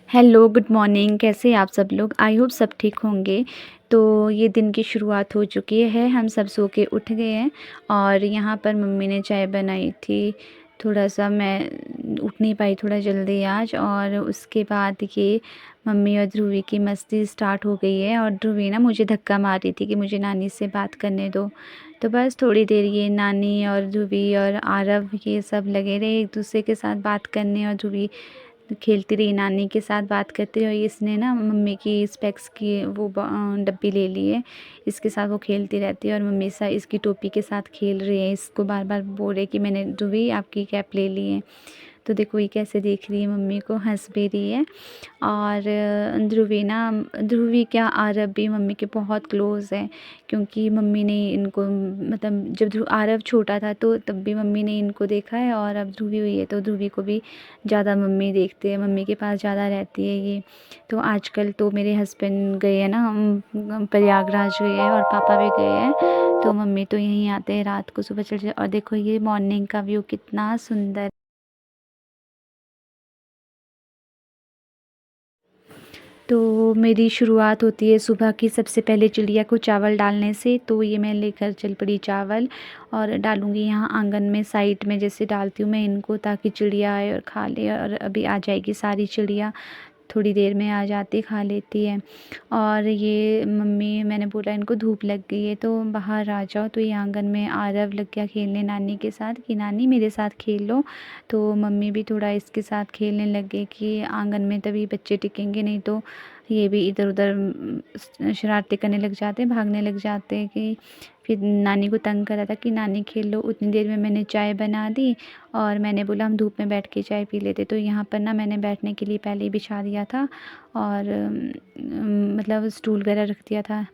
Hello, good morning. कैसे हैं आप सब लोग? आई होप सब ठीक होंगे। तो ये दिन की शुरुआत हो चुकी है, हम सब सो के उठ गए हैं और यहाँ पर मम्मी ने चाय बनाई थी। थोड़ा-सा मैं उठ नहीं पाई थोड़ा जल्दी आज, और उसके बाद ये मम्मी और ध्रुवी की मस्ती स्टार्ट हो गई है। और ध्रुवी ना मुझे धक्का मार रही थी कि मुझे नानी से बात करने दो। तो बस थोड़ी देर ये नानी और ध्रुवी और आरव ये सब लगे रहे एक दूसरे के साथ बात करने, और ध्रुवी खेलती रही नानी के साथ बात करते रही। और इसने ना मम्मी की स्पेक्स की वो डब्बी ले ली है, इसके साथ वो खेलती रहती है। और मम्मी सा इसकी टोपी के साथ खेल रही है, इसको बार बार बोल रहे कि मैंने ध्रुवी आपकी कैप ले ली है। तो देखो ये कैसे देख रही है मम्मी को, हंस भी रही है। और ध्रुवी क्या आरव भी मम्मी के बहुत क्लोज़ है, क्योंकि मम्मी ने इनको मतलब जब आरव छोटा था तो तब भी मम्मी ने इनको देखा है, और अब ध्रुवी हुई है तो ध्रुवी को भी ज़्यादा मम्मी देखते हैं, मम्मी के पास ज़्यादा रहती है ये। तो आजकल तो मेरे हस्बैंड गए हैं ना, प्रयागराज गए हैं और पापा भी गए हैं, तो मम्मी तो यहीं आते हैं रात को, सुबह चले जाते। और देखो ये मॉर्निंग का व्यू कितना सुंदर। तो मेरी शुरुआत होती है सुबह की सबसे पहले चिड़िया को चावल डालने से। तो ये मैं लेकर चल पड़ी चावल, और डालूँगी यहाँ आंगन में साइड में, जैसे डालती हूँ मैं इनको ताकि चिड़िया आए और खा ले। और अभी आ जाएगी सारी चिड़िया, थोड़ी देर में आ जाती, खा लेती है। और ये मम्मी, मैंने बोला इनको धूप लग गई है तो बाहर आ जाओ, तो ये आंगन में आरव लग गया खेलने नानी के साथ कि नानी मेरे साथ खेल लो। तो मम्मी भी थोड़ा इसके साथ खेलने लग गए कि आंगन में तभी बच्चे टिकेंगे, नहीं तो ये भी इधर उधर शरारतें करने लग जाते हैं, भागने लग जाते हैं। कि फिर नानी को तंग करा था कि नानी खेल लो। उतनी देर में मैंने चाय बना दी, और मैंने बोला हम धूप में बैठ के चाय पी लेते। तो यहाँ पर ना मैंने बैठने के लिए पहले ही बिछा दिया था, और मतलब स्टूल वगैरह रख दिया था।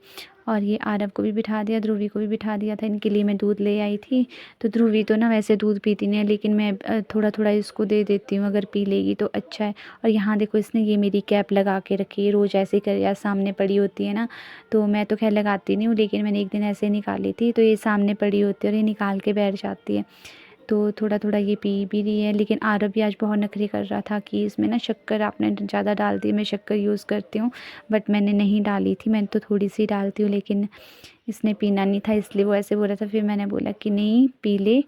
और ये आरव को भी बिठा दिया, ध्रुवी को भी बिठा दिया था। इनके लिए मैं दूध ले आई थी। तो ध्रुवी तो ना वैसे दूध पीती नहीं है, लेकिन मैं थोड़ा थोड़ा इसको दे देती हूँ, अगर पी लेगी तो अच्छा है। और यहाँ देखो इसने ये मेरी कैप लगा के रखी है, रोज़ ऐसे ही कर, या सामने पड़ी होती है ना, तो मैं तो खैर लगाती नहीं हूँ, लेकिन मैंने एक दिन ऐसे निकाली थी तो ये सामने पड़ी होती है और ये निकाल के बैठ जाती है। तो थोड़ा थोड़ा ये पी भी रही है। लेकिन आरव भी आज बहुत नखरे कर रहा था कि इसमें ना शक्कर आपने ज़्यादा डाल दी। मैं शक्कर यूज़ करती हूँ, बट मैंने नहीं डाली थी, मैं तो थोड़ी सी डालती हूँ, लेकिन इसने पीना नहीं था इसलिए वो ऐसे बोल रहा था। फिर मैंने बोला कि नहीं पी ले,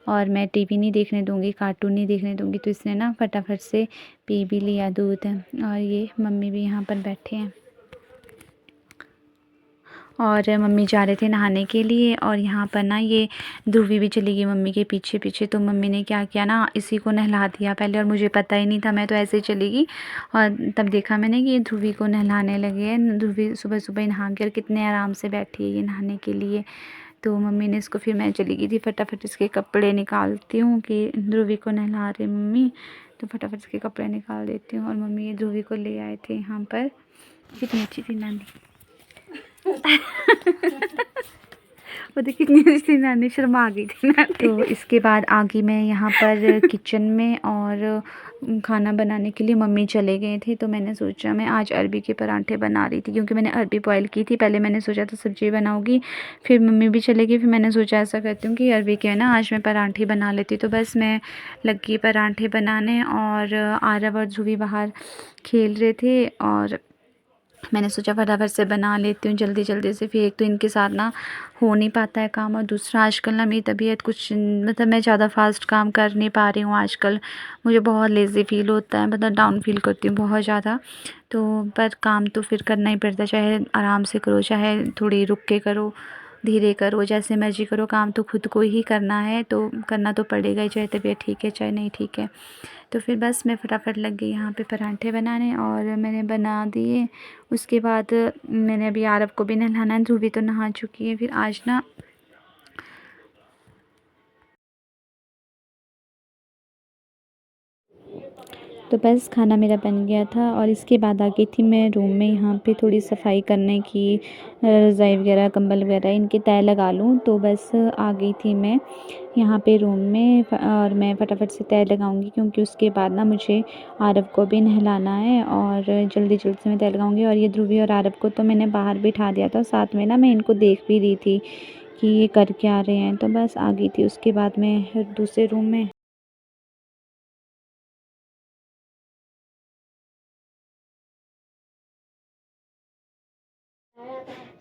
और मैं टीवी नहीं देखने दूँगी, कार्टून नहीं देखने दूँगी। तो इसने ना फटाफट से पी भी लिया दूध। और ये मम्मी भी यहाँ पर बैठे हैं, और मम्मी जा रहे थे नहाने के लिए। और यहाँ पर ना ये ध्रुवी भी चली गई मम्मी के पीछे पीछे। तो मम्मी ने क्या किया ना, इसी को नहला दिया पहले, और मुझे पता ही नहीं था, मैं तो ऐसे ही चली गई। और तब देखा मैंने कि ये ध्रुवी को नहलाने लगे हैं। ध्रुवी सुबह सुबह नहा के, और कितने आराम से बैठी है ये नहाने के लिए। तो मम्मी ने इसको, फिर मैं चली गई थी फटाफट इसके कपड़े निकालती हूँ कि ध्रुवी को नहला रहे मम्मी, तो फटाफट इसके कपड़े निकाल देती हूँ। और मम्मी ये ध्रुवी को ले आए थे यहाँ पर। कितनी अच्छी थी नानी। वो देखिए कितनी अच्छी नानी, शर्मा आ गई थी नानी। तो इसके बाद आ गई मैं यहाँ पर किचन में, और खाना बनाने के लिए मम्मी चले गए थे। तो मैंने सोचा मैं आज अरबी के परांठे बना रही थी, क्योंकि मैंने अरबी बॉयल की थी पहले। मैंने सोचा था सब्जी बनाऊंगी, फिर मम्मी भी चले गई, फिर मैंने सोचा ऐसा करती हूँ कि अरबी के ना आज मैं परांठे बना लेती। तो बस मैं लग गई परांठे बनाने, और आरव और ध्रुवी बाहर खेल रहे थे, और मैंने सोचा फटाफट से बना लेती हूँ जल्दी जल्दी से। फिर एक तो इनके साथ ना हो नहीं पाता है काम, और दूसरा आजकल ना मेरी तबीयत कुछ, मतलब मैं ज़्यादा फास्ट काम कर नहीं पा रही हूँ आजकल। मुझे बहुत लेज़ी फील होता है, मतलब डाउन फील करती हूँ बहुत ज़्यादा। तो पर काम तो फिर करना ही पड़ता है, चाहे आराम से करो, चाहे थोड़ी रुक के करो, धीरे करो, जैसे मर्जी करो, काम तो खुद को ही करना है, तो करना तो पड़ेगा ही, चाहे तबीयत ठीक है चाहे नहीं ठीक है। तो फिर बस मैं फटाफट लग गई यहाँ पे परांठे बनाने, और मैंने बना दिए। उसके बाद मैंने अभी आरव को भी नहलाना है, ध्रुवी तो नहा चुकी है। फिर आज ना तो बस खाना मेरा बन गया था, और इसके बाद आ गई थी मैं रूम में, यहाँ पे थोड़ी सफाई करने की, रज़ाई वगैरह कंबल वगैरह इनके तय लगा लूँ। तो बस आ गई थी मैं यहाँ पे रूम में, और मैं फटाफट से तय लगाऊंगी, क्योंकि उसके बाद ना मुझे आरव को भी नहलाना है, और जल्दी जल्दी से मैं तय लगाऊंगी। और ये ध्रुवी और आरव को तो मैंने बाहर बिठा दिया था, साथ में ना मैं इनको देख भी रही थी कि ये कर क्या रहे हैं। तो बस आ गई थी उसके बाद मैं दूसरे रूम में।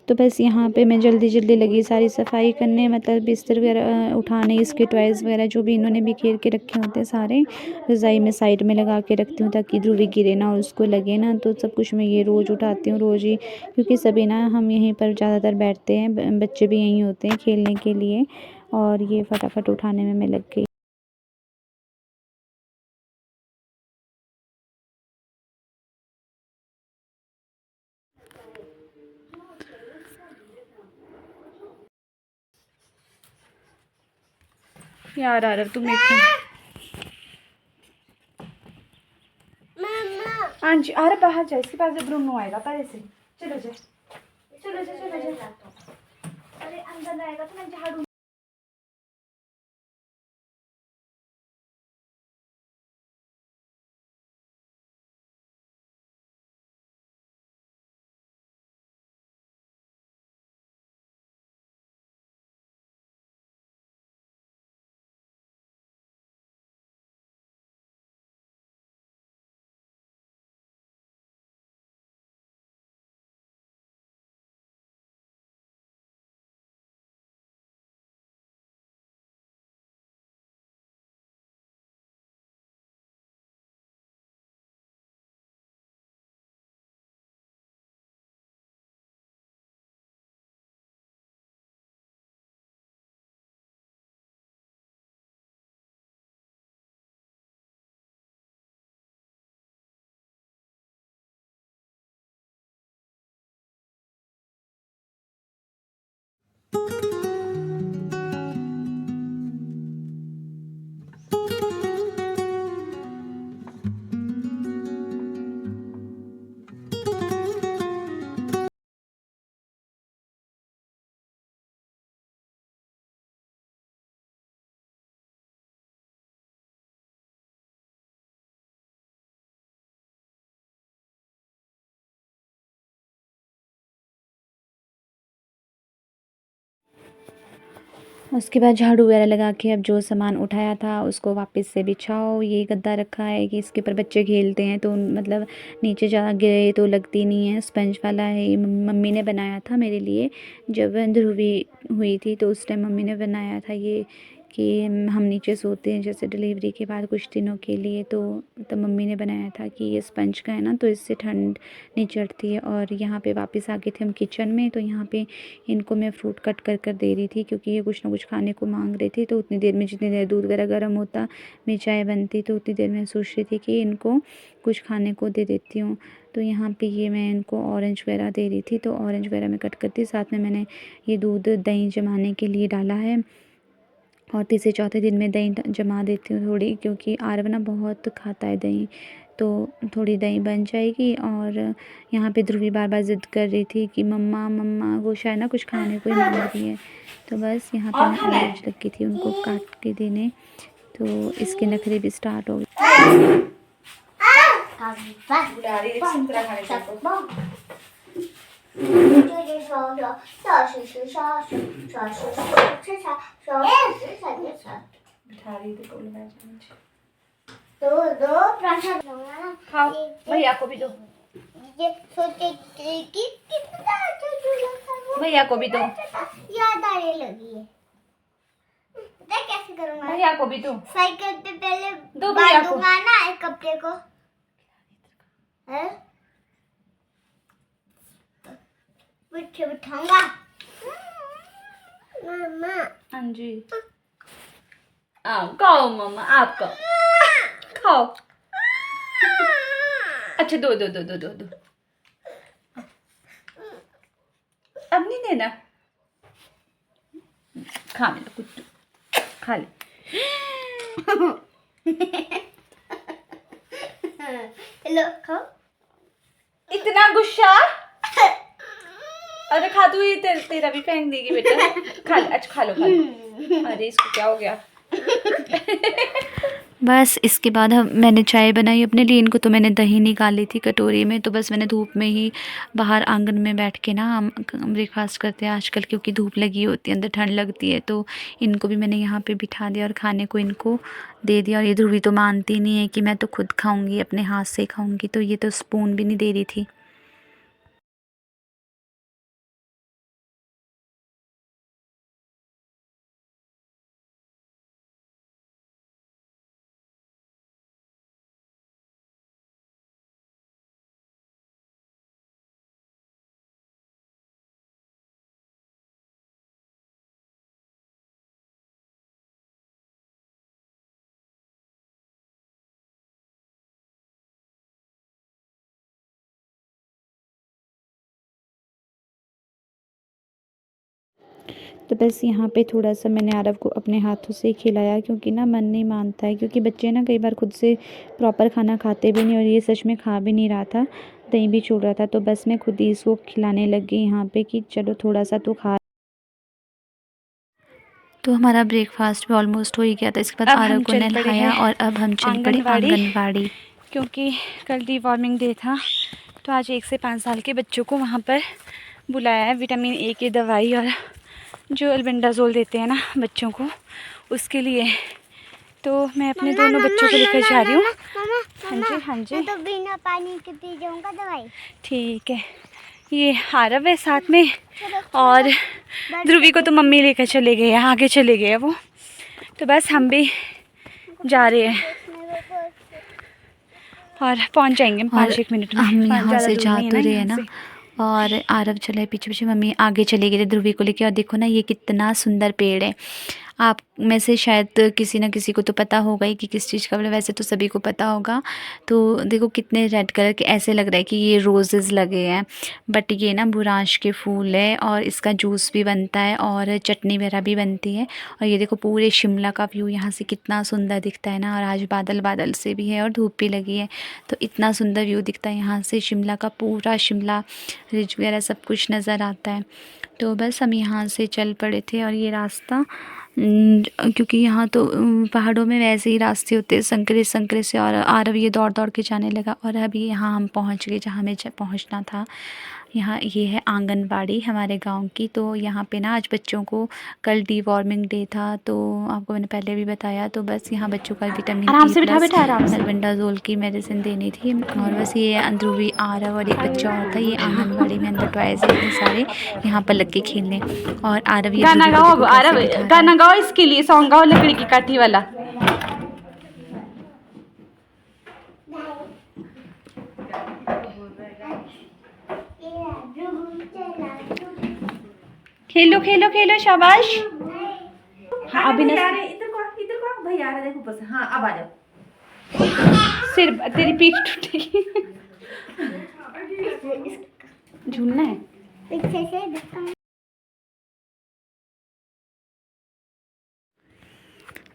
तो बस यहाँ पे मैं जल्दी जल्दी लगी सारी सफाई करने, मतलब बिस्तर वगैरह उठाने, इसके टॉयज़ वगैरह जो भी इन्होंने बिखेर के रखे होते हैं सारे रज़ाई में साइड में लगा के रखती हूँ ताकि ध्रुवी गिरे ना और उसको लगे ना। तो सब कुछ मैं ये रोज़ उठाती हूँ, रोज़ ही, क्योंकि सभी ना हम यहीं पर ज़्यादातर बैठते हैं, बच्चे भी यहीं होते हैं खेलने के लिए, और ये फटाफट उठाने में मैं लग गई। यार आरव तुम हाँ जी, अरे बाहर जाए, इसके पास ब्रूनो आएगा पहले से। चलो जाए, चलो जाए, चलो जाए। अरे अंदर आएगा तो मैं झाड़ू। उसके बाद झाड़ू वगैरह लगा के अब जो सामान उठाया था उसको वापस से बिछाओ। ये गद्दा रखा है कि इसके ऊपर बच्चे खेलते हैं तो मतलब नीचे जा गिरे तो लगती नहीं है, स्पंज वाला है। ये मम्मी ने बनाया था मेरे लिए, जब ध्रुवी हुई थी तो उस टाइम मम्मी ने बनाया था ये, कि हम नीचे सोते हैं जैसे डिलीवरी के बाद कुछ दिनों के लिए, तो मम्मी ने बनाया था कि ये स्पंज का है ना, तो इससे ठंड नहीं चढ़ती है। और यहाँ पे वापस आ गए थे हम किचन में, तो यहाँ पे इनको मैं फ्रूट कट कर कर दे रही थी क्योंकि ये कुछ ना कुछ खाने को मांग रहे थे। तो उतनी देर में, जितनी देर दूध वगैरह गर्म होता, मेरी चाय बनती, तो उतनी देर में सोच रही थी कि इनको कुछ खाने को दे देती हूँ। तो यहाँ पे ये मैं इनको ऑरेंज वगैरह दे रही थी, तो ऑरेंज वगैरह मैं कट करती, साथ में मैंने ये दूध दही जमाने के लिए डाला है, और तीसरे चौथे दिन में दही जमा देती हूँ थोड़ी, क्योंकि आरव ना बहुत खाता है दही, तो थोड़ी दही बन जाएगी। और यहाँ पे ध्रुवी बार बार ज़िद कर रही थी कि मम्मा मम्मा, वो शायद ना कुछ खाने को ही मांग रही है। तो बस यहाँ पे मैं ऑरेंज लगी थी उनको काट के देने, तो इसके नखरे भी स्टार्ट हो गए। खाओ, भैया को भी दो, भैया को भी दो, याद आने लगी है। देख कैसे करूंगा, भैया को भी दो, साइकिल पे पहले दो भैया को बांधूंगा ना एक कपड़े को, है पीछे बिठाऊंगा। मामा, हाँ जी, खाओ मम्मा, आप खाओ। अच्छा दो दो दो दो दो दो, अब नहीं देना, खा ले कुट्टू, खा ले। हेलो खाओ। इतना गुस्सा, अरे खा तू, ये तेरा भी फेंक देगी बेटा, खा ले, अच्छा खा लो खा लो। अरे इसको क्या हो गया। बस इसके बाद मैंने चाय बनाई अपने लिए, इनको तो मैंने दही निकाली थी कटोरी में, तो बस मैंने धूप में ही बाहर आंगन में बैठ के ना, हम ब्रेकफास्ट करते हैं आजकल क्योंकि धूप लगी होती है, अंदर ठंड लगती है, तो इनको भी मैंने यहाँ पे बिठा दिया और खाने को इनको दे दिया। और ये ध्रुवी तो मानती नहीं है कि मैं तो खुद खाऊंगी, अपने हाथ से खाऊंगी, तो ये तो स्पून भी नहीं दे रही थी। तो बस यहाँ पे थोड़ा सा मैंने आरव को अपने हाथों से खिलाया, क्योंकि ना मन नहीं मानता है, क्योंकि बच्चे ना कई बार खुद से प्रॉपर खाना खाते भी नहीं, और ये सच में खा भी नहीं रहा था, दही भी छोड़ रहा था। तो बस मैं खुद ही इसको खिलाने लग गई यहाँ पे कि चलो थोड़ा सा तो खा। तो हमारा ब्रेकफास्ट भी ऑलमोस्ट हो ही गया था। इसके बाद आरव को नहलाया और अब हम चल पड़े आंगनवाड़ी, क्योंकि कल डिवॉर्मिंग डे था। तो आज 1 से 5 साल के बच्चों को वहाँ पर बुलाया है, विटामिन ए की दवाई और जो अल्बेंडाजोल देते हैं ना बच्चों को, उसके लिए। तो मैं अपने दोनों बच्चों को लेकर जा रही हूँ। हाँ जी हाँ जी, तो बिना पानी के पी जाऊंगा दवाई। ठीक है। ये आरव है साथ में, और ध्रुवी को तो मम्मी लेकर चले गए हैं, आगे चले गए हैं वो। तो बस हम भी जा रहे हैं और पहुंच जाएंगे 5-1 मिनट में। हम यहाँ से जा तो रहे हैं ना, और आरव चला है पीछे पीछे, मम्मी आगे चले गए ध्रुवी को लेके। और देखो ना ये कितना सुंदर पेड़ है। आप में से शायद किसी न किसी को तो पता होगा ही कि किस चीज़ का, वैसे तो सभी को पता होगा। तो देखो कितने रेड कलर के, ऐसे लग रहा है कि ये रोजेज़ लगे हैं, बट ये ना बुरांश के फूल है, और इसका जूस भी बनता है और चटनी वगैरह भी बनती है। और ये देखो पूरे शिमला का व्यू यहाँ से कितना सुंदर दिखता है ना, और आज बादल बादल से भी है और धूप भी लगी है, तो इतना सुंदर व्यू दिखता है यहाँ से। शिमला का पूरा शिमला रिज वगैरह सब कुछ नज़र आता है। तो बस हम यहाँ से चल पड़े थे, और ये रास्ता क्योंकि यहाँ तो पहाड़ों में वैसे ही रास्ते होते हैं संकरे संकरे से, और आरव ये दौड़ दौड़ के जाने लगा। और अभी यहाँ हम पहुँच गए जहाँ हमें पहुँचना था। यहाँ ये है आंगनबाड़ी हमारे गांव की। तो यहाँ पे ना आज बच्चों को, कल डिवॉर्मिंग डे था, तो आपको मैंने पहले भी बताया। तो बस यहाँ बच्चों का विटामिन E प्लस अल्बेंडाजोल की मेडिसिन देनी थी। और बस ये अंदरूवी आरव और एक बच्चा और था, ये आंगनबाड़ी में अंदर टॉयज इतने सारे यहाँ पर लग के खेलने। और आरव ये गाना गाओ, आरव गाना गाओ, इसके लिए सॉन्ग गाओ लकड़ी की काठी वाला। खेलो खेलो खेलो, शाबाश। हाँ अभी ना इधर को भैया आ रहा है ऊपर से। हाँ अब आ जाओ। सिर तेरी पीठ टूटेगी। झूलना है पीछे से।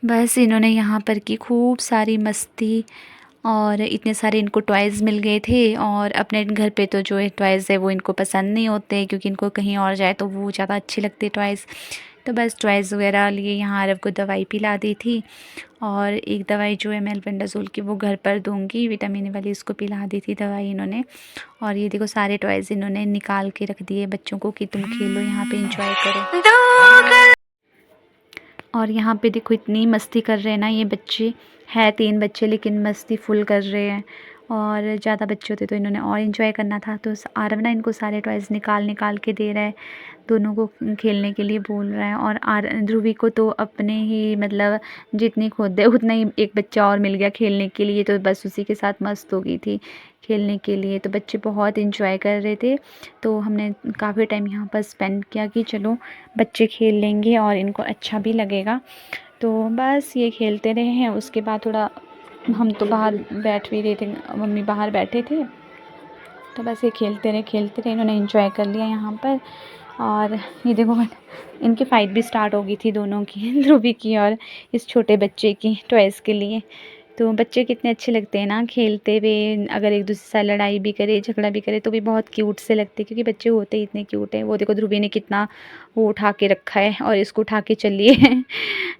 बस इन्होंने यहाँ पर की खूब सारी मस्ती, और इतने सारे इनको टॉयज़ मिल गए थे। और अपने घर पे तो जो है टॉयज़ है वो इनको पसंद नहीं होते, क्योंकि इनको कहीं और जाए तो वो ज़्यादा अच्छे लगते टॉयज़। तो बस टॉयज़ वगैरह लिए यहाँ आरव को दवाई पिला दी थी, और एक दवाई जो है मैं अल्बेंडाजोल की वो घर पर दूंगी, विटामिन वाली, उसको पिला दी थी दवाई इन्होंने। और ये देखो सारे टॉयज़ इन्होंने निकाल के रख दिए बच्चों को कि तुम खेलो यहाँ पे, इंजॉय करो। और यहाँ पे देखो इतनी मस्ती कर रहे हैं ना ये बच्चे, है 3 बच्चे लेकिन मस्ती फुल कर रहे हैं। और ज़्यादा बच्चे होते तो इन्होंने और इन्जॉय करना था। तो आरव ना इनको सारे टॉयज़ निकाल निकाल के दे रहा है, दोनों को खेलने के लिए बोल रहा है। और ध्रुवी को तो अपने ही मतलब जितनी खुद है उतना ही एक बच्चा और मिल गया खेलने के लिए, तो बस उसी के साथ मस्त हो गई थी खेलने के लिए। तो बच्चे बहुत इंजॉय कर रहे थे। तो हमने काफ़ी टाइम यहाँ पर स्पेंड किया कि चलो बच्चे खेल लेंगे और इनको अच्छा भी लगेगा। तो बस ये खेलते रहे हैं। उसके बाद थोड़ा हम तो बाहर बैठ भी रहे थे, मम्मी बाहर बैठे थे, तो बस ये खेलते रहे, इन्होंने एंजॉय कर लिया यहाँ पर। और ये देखो इनकी फ़ाइट भी स्टार्ट हो गई थी दोनों की, ध्रुवी की और इस छोटे बच्चे की टॉयज़ के लिए। तो बच्चे कितने अच्छे लगते हैं ना खेलते हुए, अगर एक दूसरे से लड़ाई भी करे झगड़ा भी करे तो भी बहुत क्यूट से लगते हैं, क्योंकि बच्चे होते ही इतने क्यूट हैं। वो देखो ध्रुवी ने कितना वो उठा के रखा है और इसको उठा के चलिए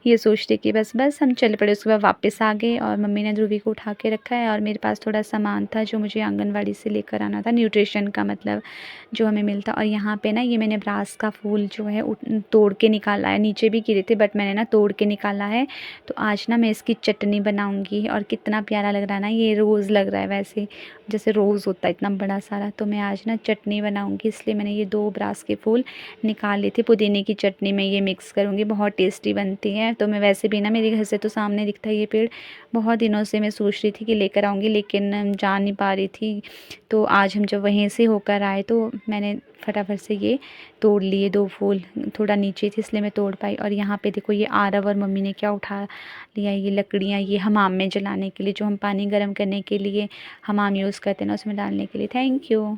ये सोचते कि बस हम चल पड़े। उसके बाद वापस आ गए और मम्मी ने ध्रुवी को उठा के रखा है। और मेरे पास थोड़ा सामान था जो मुझे आंगनवाड़ी से लेकर आना था, न्यूट्रिशन का मतलब जो हमें मिलता। और यहाँ पे ना ये मैंने ब्रास का फूल जो है तोड़ के निकाला है, नीचे भी गिरे थे बट मैंने ना तोड़ के निकाला है। तो आज ना मैं इसकी चटनी बनाऊँगी। और कितना प्यारा लग रहा है ना, ये रोज़ लग रहा है वैसे जैसे रोज़ होता है इतना बड़ा सारा। तो मैं आज ना चटनी बनाऊँगी, इसलिए मैंने ये 2 ब्रास के फूल निकाल लिए थे। पुदीने की चटनी में ये मिक्स करूँगी, बहुत टेस्टी बनती है। तो मैं वैसे भी ना मेरे घर से तो सामने दिखता है ये पेड़, बहुत दिनों से मैं सोच रही थी कि लेकर आऊँगी लेकिन जा नहीं पा रही थी। तो आज हम जब वहीं से होकर आए तो मैंने फटाफट से ये तोड़ लिए 2 फूल, थोड़ा नीचे थे इसलिए मैं तोड़ पाई। और यहाँ पे देखो ये आरव और मम्मी ने क्या उठा लिया, ये लकड़ियाँ, ये हमाम में जलाने के लिए, जो हम पानी गर्म करने के लिए हमाम यूज़ करते हैं ना उसमें डालने के लिए। Thank you.